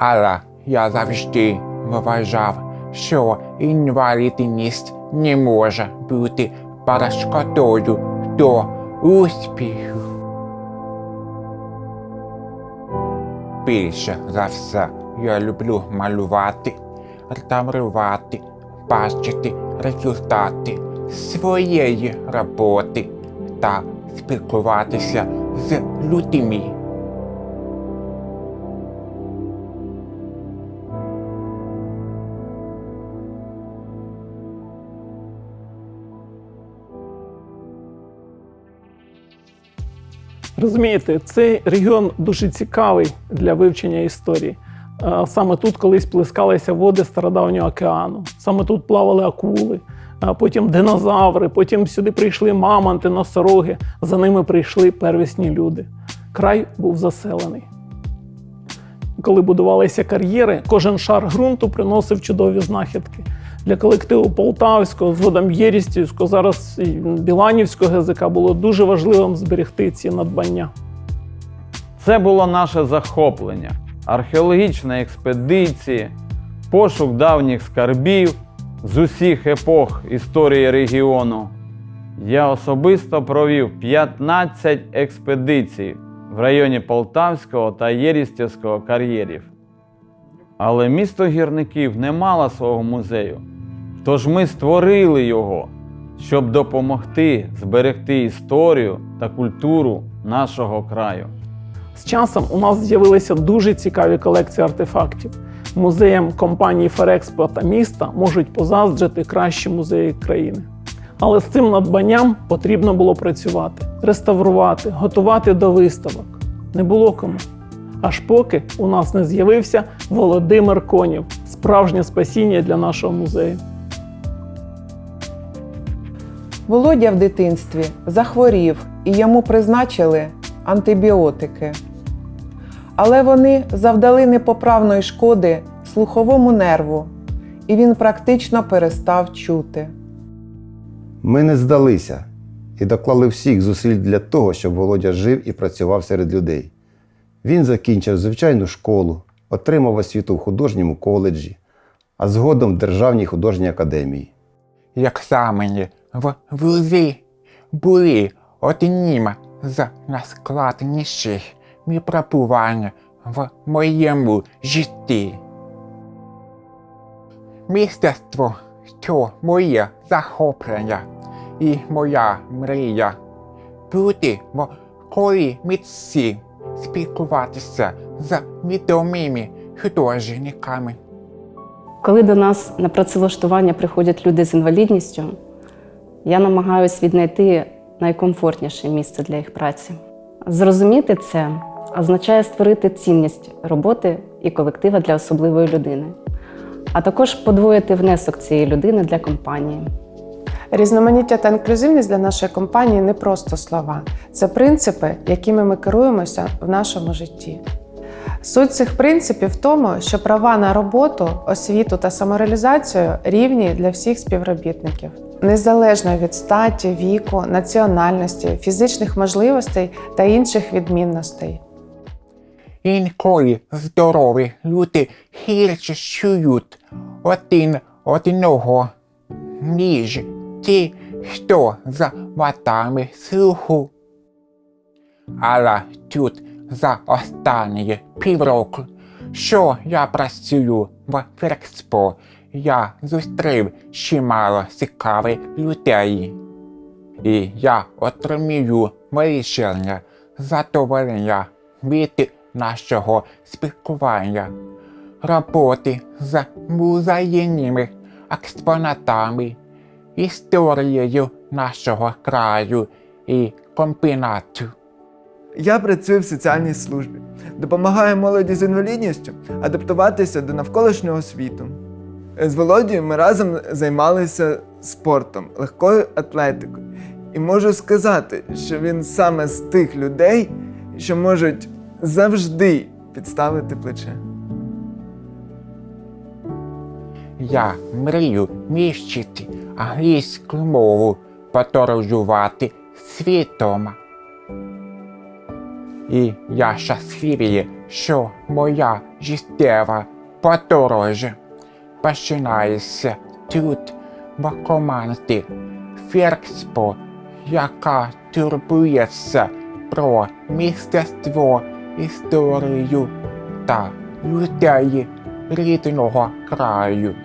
Але я завжди вважав, що інвалідність не може бути перешкодою до успіху. Більше за все я люблю малювати, реставрувати, бачити результати своєї роботи та спілкуватися з людьми. Розумієте, цей регіон дуже цікавий для вивчення історії. Саме тут колись плескалися води Стародавнього океану, саме тут плавали акули, потім динозаври, потім сюди прийшли мамонти, носороги, за ними прийшли первісні люди. Край був заселений. Коли будувалися кар'єри, кожен шар ґрунту приносив чудові знахідки. Для колективу Полтавського, згодом Єрістівського, зараз і Біланівського ГЗК було дуже важливим зберегти ці надбання. Це було наше захоплення. Археологічні експедиції, пошук давніх скарбів з усіх епох історії регіону. Я особисто провів 15 експедицій в районі Полтавського та Єрістівського кар'єрів. Але місто гірників не мало свого музею, тож ми створили його, щоб допомогти зберегти історію та культуру нашого краю. З часом у нас з'явилися дуже цікаві колекції артефактів. Музеям компанії Ферекспо та міста можуть позаздрити кращі музеї країни. Але з цим надбанням потрібно було працювати, реставрувати, готувати до виставок. Не було кому. Аж поки у нас не з'явився Володимир Конєв – справжнє спасіння для нашого музею. Володя в дитинстві захворів і йому призначили антибіотики. Але вони завдали непоправної шкоди слуховому нерву, і він практично перестав чути. Ми не здалися і доклали всіх зусиль для того, щоб Володя жив і працював серед людей. Він закінчив звичайну школу, отримав освіту в художньому коледжі, а згодом в Державній художній академії. Екзамени в вузі були одним з найскладніших випробувань в моєму житті. Мистецтво – це моє захоплення і моя мрія. Бути в колі митців, спілкуватися з відомими художниками. Коли до нас на працевлаштування приходять люди з інвалідністю, я намагаюся віднайти найкомфортніше місце для їх праці. Зрозуміти це означає створити цінність роботи і колектива для особливої людини, а також подвоїти внесок цієї людини для компанії. Різноманіття та інклюзивність для нашої компанії не просто слова. Це принципи, якими ми керуємося в нашому житті. Суть цих принципів в тому, що права на роботу, освіту та самореалізацію рівні для всіх співробітників. Незалежно від статі, віку, національності, фізичних можливостей та інших відмінностей. Інколи здорові люди гірше чують один одного, ніж ті, хто з вадами слуху. Але тут за останні півроку, що я працюю в Ферекспо, я зустрів чимало цікавих людей. І я отримую величезне задоволення від нашого спілкування, роботи з музейними експонатами, історією нашого краю і комбінату. Я працюю в соціальній службі, допомагаю молоді з інвалідністю адаптуватися до навколишнього світу. З Володією ми разом займалися спортом, легкою атлетикою. І можу сказати, що він саме з тих людей, що можуть завжди підставити плече. Я мрію вивчити англійську мову, подорожувати світом. І я щасливий, що моя життєва подорож починається тут, в команді Феркспо, яка турбується про мистецтво, історію та людей рідного краю.